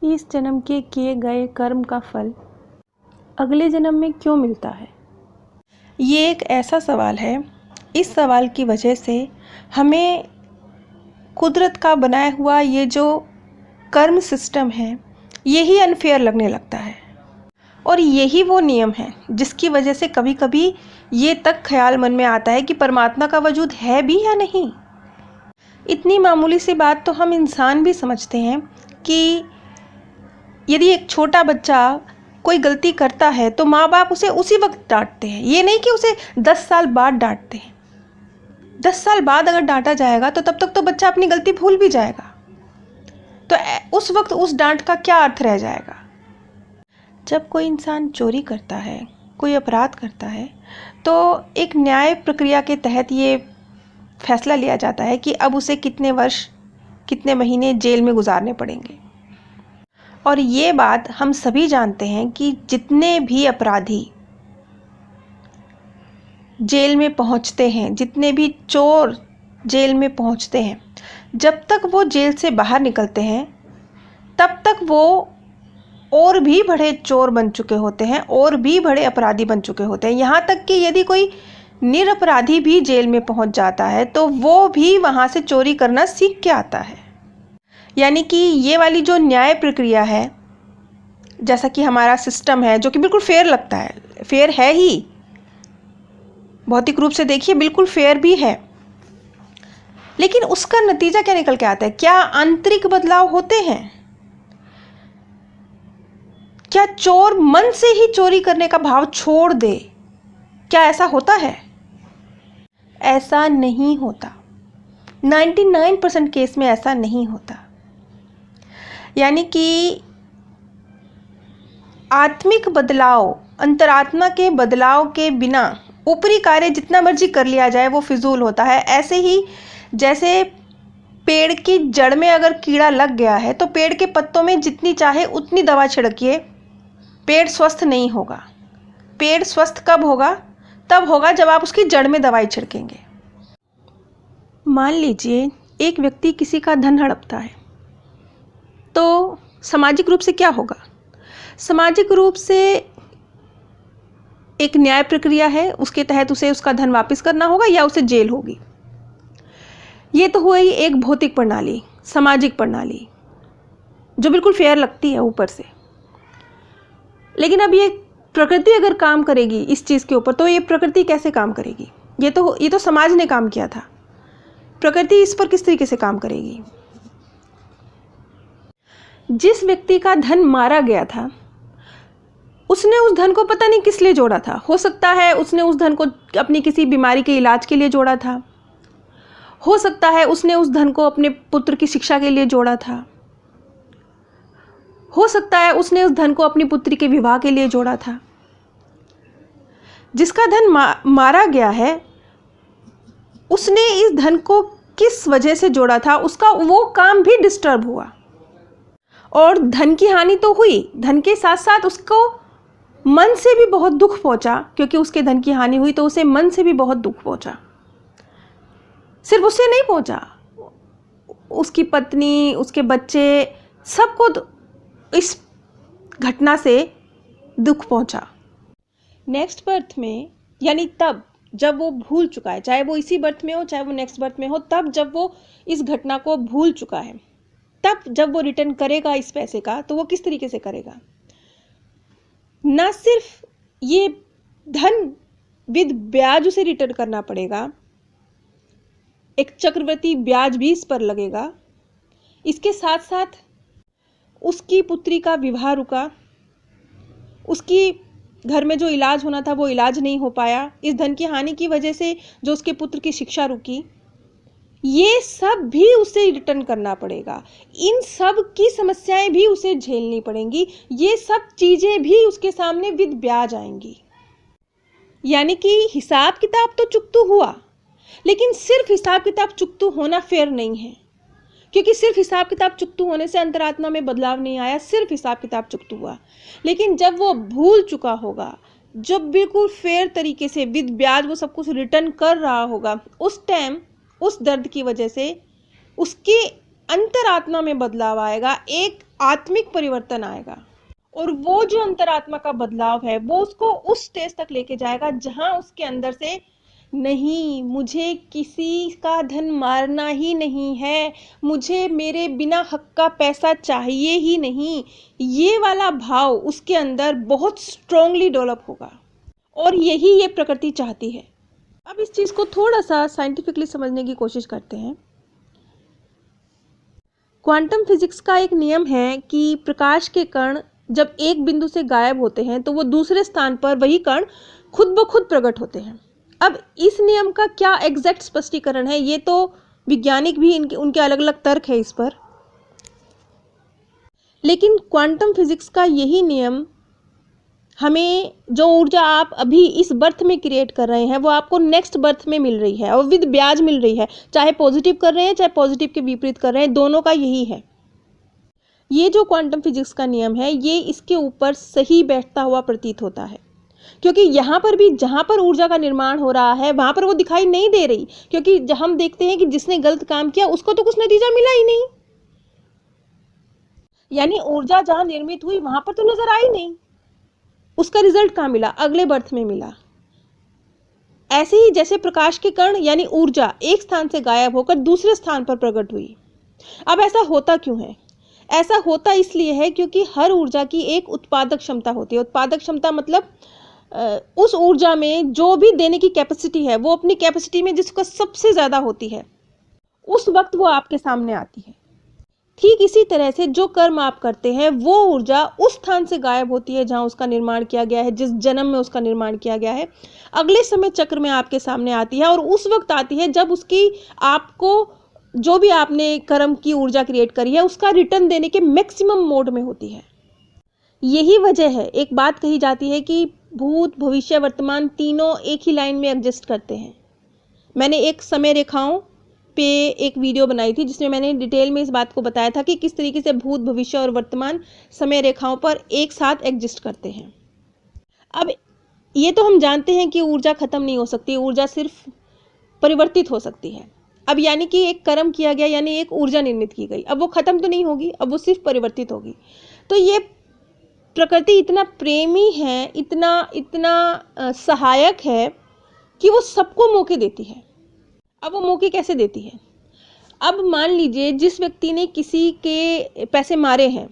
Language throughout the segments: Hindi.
इस जन्म के किए गए कर्म का फल अगले जन्म में क्यों मिलता है? ये एक ऐसा सवाल है, इस सवाल की वजह से हमें कुदरत का बनाया हुआ ये जो कर्म सिस्टम है यही अनफेयर लगने लगता है। और यही वो नियम है जिसकी वजह से कभी कभी ये तक ख्याल मन में आता है कि परमात्मा का वजूद है भी या नहीं। इतनी मामूली सी बात तो हम इंसान भी समझते हैं कि यदि एक छोटा बच्चा कोई गलती करता है तो माँ बाप उसे उसी वक्त डांटते हैं, ये नहीं कि उसे 10 साल बाद डांटते हैं। 10 साल बाद अगर डांटा जाएगा तो तब तक तो बच्चा अपनी गलती भूल भी जाएगा, तो उस वक्त उस डांट का क्या अर्थ रह जाएगा। जब कोई इंसान चोरी करता है, कोई अपराध करता है, तो एक न्याय प्रक्रिया के तहत ये फैसला लिया जाता है कि अब उसे कितने वर्ष, कितने महीने जेल में गुजारने पड़ेंगे। और ये बात हम सभी जानते हैं कि जितने भी अपराधी जेल में पहुंचते हैं, जितने भी चोर जेल में पहुंचते हैं, जब तक वो जेल से बाहर निकलते हैं तब तक वो और भी बड़े चोर बन चुके होते हैं, और भी बड़े अपराधी बन चुके होते हैं। यहाँ तक कि यदि कोई निरपराधी भी जेल में पहुंच जाता है तो वो भी वहाँ से चोरी करना सीख के आता है। यानी कि ये वाली जो न्याय प्रक्रिया है, जैसा कि हमारा सिस्टम है, जो कि बिल्कुल फेयर लगता है, फेयर है ही, भौतिक रूप से देखिए बिल्कुल फेयर भी है, लेकिन उसका नतीजा क्या निकल के आता है? क्या आंतरिक बदलाव होते हैं? क्या चोर मन से ही चोरी करने का भाव छोड़ दे? क्या ऐसा होता है? ऐसा नहीं होता। 99% केस में ऐसा नहीं होता। यानी कि आत्मिक बदलाव, अंतरात्मा के बदलाव के बिना ऊपरी कार्य जितना मर्जी कर लिया जाए वो फिजूल होता है। ऐसे ही जैसे पेड़ की जड़ में अगर कीड़ा लग गया है तो पेड़ के पत्तों में जितनी चाहे उतनी दवा छिड़किए, पेड़ स्वस्थ नहीं होगा। पेड़ स्वस्थ कब होगा? तब होगा जब आप उसकी जड़ में दवाई छिड़केंगे। मान लीजिए एक व्यक्ति किसी का धन हड़पता है, तो सामाजिक रूप से क्या होगा? सामाजिक रूप से एक न्याय प्रक्रिया है, उसके तहत उसे उसका धन वापस करना होगा या उसे जेल होगी। ये तो हुई एक भौतिक प्रणाली, सामाजिक प्रणाली, जो बिल्कुल फेयर लगती है ऊपर से। लेकिन अब ये प्रकृति अगर काम करेगी इस चीज़ के ऊपर, तो ये प्रकृति कैसे काम करेगी? ये तो समाज ने काम किया था, प्रकृति इस पर किस तरीके से काम करेगी? जिस व्यक्ति का धन मारा गया था उसने उस धन को पता नहीं किस लिए जोड़ा था। हो सकता है उसने उस धन को अपनी किसी बीमारी के इलाज के लिए जोड़ा था, हो सकता है उसने उस धन को अपने पुत्र की शिक्षा के लिए जोड़ा था, हो सकता है उसने उस धन को अपनी पुत्री के विवाह के लिए जोड़ा था। जिसका धन मारा गया है उसने इस धन को किस वजह से जोड़ा था, उसका वो काम भी डिस्टर्ब हुआ। और धन की हानि तो हुई, धन के साथ साथ उसको मन से भी बहुत दुख पहुंचा, क्योंकि उसके धन की हानि हुई तो उसे मन से भी बहुत दुख पहुंचा। सिर्फ उससे नहीं पहुंचा, उसकी पत्नी, उसके बच्चे, सबको इस घटना से दुख पहुंचा। नेक्स्ट बर्थ में, यानी तब जब वो भूल चुका है, चाहे वो इसी बर्थ में हो चाहे वो नेक्स्ट बर्थ में हो, तब जब वो इस घटना को भूल चुका है, तब जब वो रिटर्न करेगा इस पैसे का, तो वो किस तरीके से करेगा? ना सिर्फ ये धन विद ब्याज उसे रिटर्न करना पड़ेगा, एक चक्रवृद्धि ब्याज भी इस पर लगेगा। इसके साथ साथ उसकी पुत्री का विवाह रुका, उसकी घर में जो इलाज होना था वो इलाज नहीं हो पाया, इस धन की हानि की वजह से जो उसके पुत्र की शिक्षा रुकी, ये सब भी उसे रिटर्न करना पड़ेगा। इन सब की समस्याएं भी उसे झेलनी पड़ेंगी, ये सब चीजें भी उसके सामने विद ब्याज आएंगी। यानी कि हिसाब किताब तो चुकतू हुआ, लेकिन सिर्फ हिसाब किताब चुकतू होना फेयर नहीं है, क्योंकि सिर्फ हिसाब किताब चुकतू होने से अंतरात्मा में बदलाव नहीं आया, सिर्फ हिसाब किताब चुकतू हुआ। लेकिन जब वो भूल चुका होगा, जब बिल्कुल फेयर तरीके से विद ब्याज वो सब कुछ रिटर्न कर रहा होगा, उस टाइम उस दर्द की वजह से उसकी अंतरात्मा में बदलाव आएगा, एक आत्मिक परिवर्तन आएगा। और वो जो अंतरात्मा का बदलाव है वो उसको उस स्टेज तक लेके जाएगा जहां उसके अंदर से नहीं, मुझे किसी का धन मारना ही नहीं है, मुझे मेरे बिना हक का पैसा चाहिए ही नहीं, ये वाला भाव उसके अंदर बहुत स्ट्रांगली डेवलप होगा। और यही ये प्रकृति चाहती है। अब इस चीज़ को थोड़ा सा साइंटिफिकली समझने की कोशिश करते हैं। क्वांटम फिजिक्स का एक नियम है कि प्रकाश के कण जब एक बिंदु से गायब होते हैं तो वो दूसरे स्थान पर वही कण खुद ब खुद प्रकट होते हैं। अब इस नियम का क्या एग्जैक्ट स्पष्टीकरण है, ये तो वैज्ञानिक भी उनके अलग अलग तर्क है इस पर, लेकिन क्वांटम फिजिक्स का यही नियम हमें जो ऊर्जा आप अभी इस बर्थ में क्रिएट कर रहे हैं वो आपको नेक्स्ट बर्थ में मिल रही है और विद ब्याज मिल रही है। चाहे पॉजिटिव कर रहे हैं चाहे पॉजिटिव के विपरीत कर रहे हैं, दोनों का यही है। ये जो क्वांटम फिजिक्स का नियम है ये इसके ऊपर सही बैठता हुआ प्रतीत होता है, क्योंकि यहाँ पर भी जहाँ पर ऊर्जा का निर्माण हो रहा है वहाँ पर वो दिखाई नहीं दे रही, क्योंकि हम देखते हैं कि जिसने गलत काम किया उसको तो कुछ नतीजा मिला ही नहीं। यानी ऊर्जा जहाँ निर्मित हुई वहाँ पर तो नजर आई नहीं, उसका रिजल्ट कहाँ मिला, अगले बर्थ में मिला। ऐसे ही जैसे प्रकाश के कण यानी ऊर्जा एक स्थान से गायब होकर दूसरे स्थान पर प्रकट हुई। अब ऐसा होता क्यों है? ऐसा होता इसलिए है क्योंकि हर ऊर्जा की एक उत्पादक क्षमता होती है। उत्पादक क्षमता मतलब उस ऊर्जा में जो भी देने की कैपेसिटी है वो अपनी कैपेसिटी में जिसका सबसे ज़्यादा होती है उस वक्त वो आपके सामने आती है। ठीक इसी तरह से जो कर्म आप करते हैं वो ऊर्जा उस स्थान से गायब होती है जहां उसका निर्माण किया गया है, जिस जन्म में उसका निर्माण किया गया है, अगले समय चक्र में आपके सामने आती है और उस वक्त आती है जब उसकी आपको जो भी आपने कर्म की ऊर्जा क्रिएट करी है उसका रिटर्न देने के मैक्सिमम मोड में होती है। यही वजह है, एक बात कही जाती है कि भूत भविष्य वर्तमान तीनों एक ही लाइन में एग्जिस्ट करते हैं। मैंने एक समय रेखाओं पे एक वीडियो बनाई थी जिसमें मैंने डिटेल में इस बात को बताया था कि किस तरीके से भूत भविष्य और वर्तमान समय रेखाओं पर एक साथ एग्जिस्ट करते हैं। अब ये तो हम जानते हैं कि ऊर्जा खत्म नहीं हो सकती, ऊर्जा सिर्फ परिवर्तित हो सकती है। अब यानी कि एक कर्म किया गया यानी एक ऊर्जा निर्मित की गई, अब वो खत्म तो नहीं होगी, अब वो सिर्फ परिवर्तित होगी। तो ये प्रकृति इतना प्रेमी है, इतना सहायक है कि वो सबको मौके देती है। अब वो मौके कैसे देती है? अब मान लीजिए जिस व्यक्ति ने किसी के पैसे मारे हैं,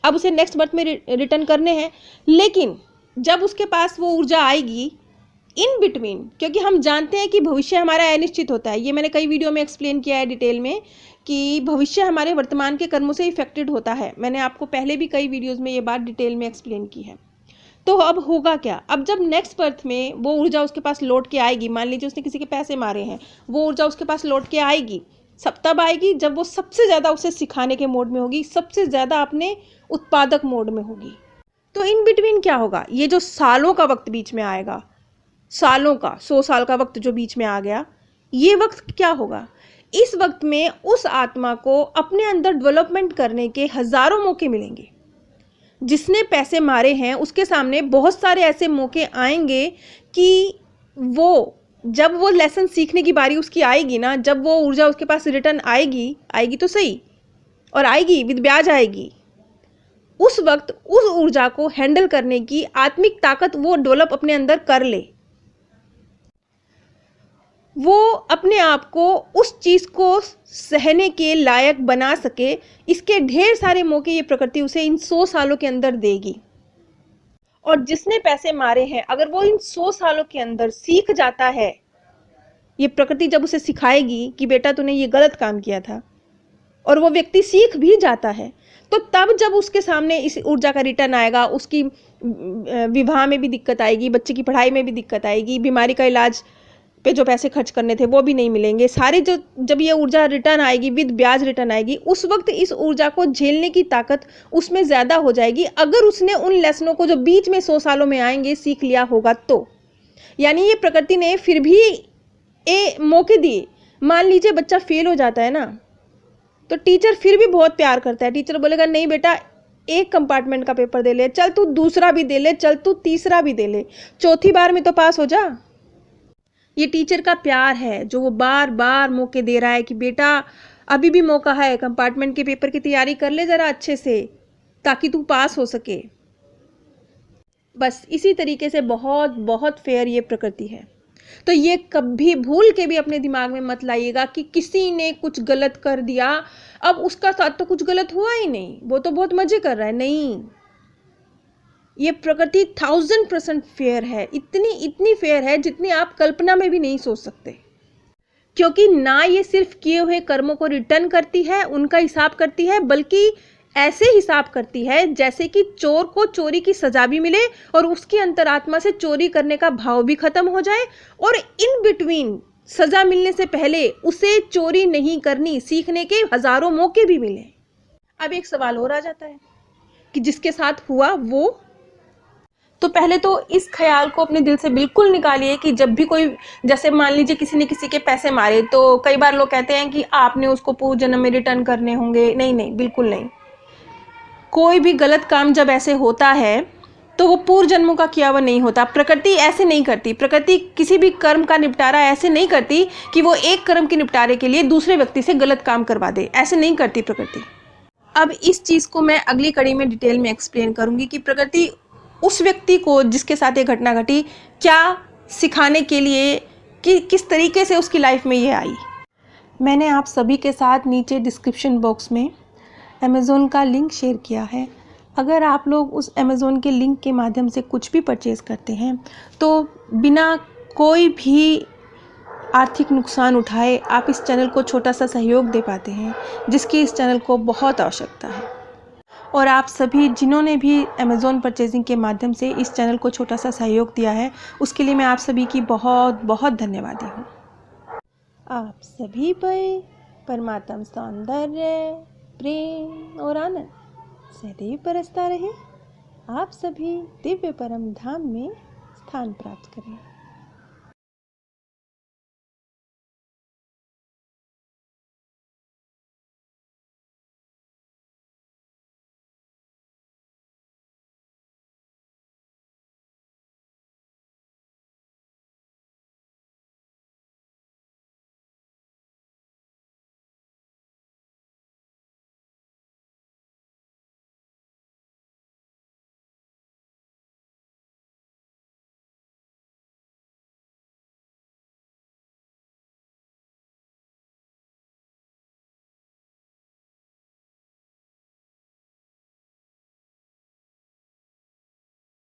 अब उसे नेक्स्ट बर्थ में रिटर्न करने हैं, लेकिन जब उसके पास वो ऊर्जा आएगी इन बिटवीन, क्योंकि हम जानते हैं कि भविष्य हमारा अनिश्चित होता है, ये मैंने कई वीडियो में एक्सप्लेन किया है डिटेल में कि भविष्य हमारे वर्तमान के कर्मों से इफेक्टेड होता है। मैंने आपको पहले भी कई वीडियोज़ में ये बात डिटेल में एक्सप्लेन की है। तो अब होगा क्या? अब जब नेक्स्ट बर्थ में वो ऊर्जा उसके पास लौट के आएगी, मान लीजिए उसने किसी के पैसे मारे हैं, वो ऊर्जा उसके पास लौट के आएगी, सब तब आएगी जब वो सबसे ज़्यादा उसे सिखाने के मोड में होगी, सबसे ज़्यादा अपने उत्पादक मोड में होगी। तो इन बिटवीन क्या होगा? ये जो सालों का वक्त बीच में आएगा, सालों का 100 साल का वक्त जो बीच में आ गया, ये वक्त क्या होगा? इस वक्त में उस आत्मा को अपने अंदर डेवलपमेंट करने के हज़ारों मौके मिलेंगे। जिसने पैसे मारे हैं उसके सामने बहुत सारे ऐसे मौके आएंगे कि वो जब वो लेसन सीखने की बारी उसकी आएगी ना, जब वो ऊर्जा उसके पास रिटर्न आएगी तो सही, और आएगी विद ब्याज आएगी, उस वक्त उस ऊर्जा को हैंडल करने की आत्मिक ताकत वो डेवलप अपने अंदर कर ले, वो अपने आप को उस चीज़ को सहने के लायक बना सके। इसके ढेर सारे मौके ये प्रकृति उसे इन 100 सालों के अंदर देगी। और जिसने पैसे मारे हैं अगर वो इन 100 सालों के अंदर सीख जाता है, ये प्रकृति जब उसे सिखाएगी कि बेटा तूने ये गलत काम किया था, और वो व्यक्ति सीख भी जाता है, तो तब जब उसके सामने इस ऊर्जा का रिटर्न आएगा, उसकी विवाह में भी दिक्कत आएगी, बच्चे की पढ़ाई में भी दिक्कत आएगी, बीमारी का इलाज पे जो पैसे खर्च करने थे वो भी नहीं मिलेंगे सारे। जब ये ऊर्जा रिटर्न आएगी, विद ब्याज रिटर्न आएगी, उस वक्त इस ऊर्जा को झेलने की ताकत उसमें ज़्यादा हो जाएगी अगर उसने उन लेसनों को जो बीच में 100 सालों में आएंगे सीख लिया होगा तो। यानी ये प्रकृति ने फिर भी मौके दिए। मान लीजिए बच्चा फेल हो जाता है ना, तो टीचर फिर भी बहुत प्यार करता है। टीचर बोलेगा नहीं बेटा, एक कंपार्टमेंट का पेपर दे ले, चल तू दूसरा भी दे ले, चल तू तीसरा भी दे ले, चौथी बार में तो पास हो जा। ये टीचर का प्यार है जो वो बार बार मौके दे रहा है कि बेटा अभी भी मौका है, कंपार्टमेंट के पेपर की तैयारी कर ले ज़रा अच्छे से, ताकि तू पास हो सके। बस इसी तरीके से बहुत बहुत फेयर ये प्रकृति है। तो ये कभी भूल के भी अपने दिमाग में मत लाइएगा कि किसी ने कुछ गलत कर दिया, अब उसका साथ तो कुछ गलत हुआ ही नहीं, वो तो बहुत मजे कर रहा है। नहीं, ये प्रकृति 1000% फेयर है, इतनी फेयर है जितनी आप कल्पना में भी नहीं सोच सकते। क्योंकि ना ये सिर्फ किए हुए कर्मों को रिटर्न करती है, उनका हिसाब करती है, बल्कि ऐसे हिसाब करती है जैसे कि चोर को चोरी की सजा भी मिले और उसकी अंतरात्मा से चोरी करने का भाव भी खत्म हो जाए, और इन बिटवीन सजा मिलने से पहले उसे चोरी नहीं करनी सीखने के हजारों मौके भी मिले। अब एक सवाल और आ जाता है कि जिसके साथ हुआ वो, तो पहले तो इस ख्याल को अपने दिल से बिल्कुल निकालिए कि जब भी कोई, जैसे मान लीजिए किसी ने किसी के पैसे मारे, तो कई बार लोग कहते हैं कि आपने उसको पूर्व जन्म में रिटर्न करने होंगे। नहीं नहीं, बिल्कुल नहीं। कोई भी गलत काम जब ऐसे होता है तो वो पूर्व जन्मों का किया हुआ नहीं होता। प्रकृति ऐसे नहीं करती। प्रकृति किसी भी कर्म का निपटारा ऐसे नहीं करती कि वो एक कर्म के निपटारे के लिए दूसरे व्यक्ति से गलत काम करवा दे, ऐसे नहीं करती प्रकृति। अब इस चीज़ को मैं अगली कड़ी में डिटेल में एक्सप्लेन करूंगी कि प्रकृति उस व्यक्ति को जिसके साथ ये घटना घटी क्या सिखाने के लिए, कि किस तरीके से उसकी लाइफ में ये आई। मैंने आप सभी के साथ नीचे डिस्क्रिप्शन बॉक्स में अमेज़ोन का लिंक शेयर किया है। अगर आप लोग उस अमेज़ोन के लिंक के माध्यम से कुछ भी परचेज़ करते हैं तो बिना कोई भी आर्थिक नुकसान उठाए आप इस चैनल को छोटा सा सहयोग दे पाते हैं, जिसकी इस चैनल को बहुत आवश्यकता है। और आप सभी जिन्होंने भी अमेज़ोन परचेजिंग के माध्यम से इस चैनल को छोटा सा सहयोग दिया है, उसके लिए मैं आप सभी की बहुत बहुत धन्यवादी हूँ। आप सभी पर परमात्म सौंदर्य, प्रेम और आनंद सदैव बरसता रहे। आप सभी दिव्य परम धाम में स्थान प्राप्त करें।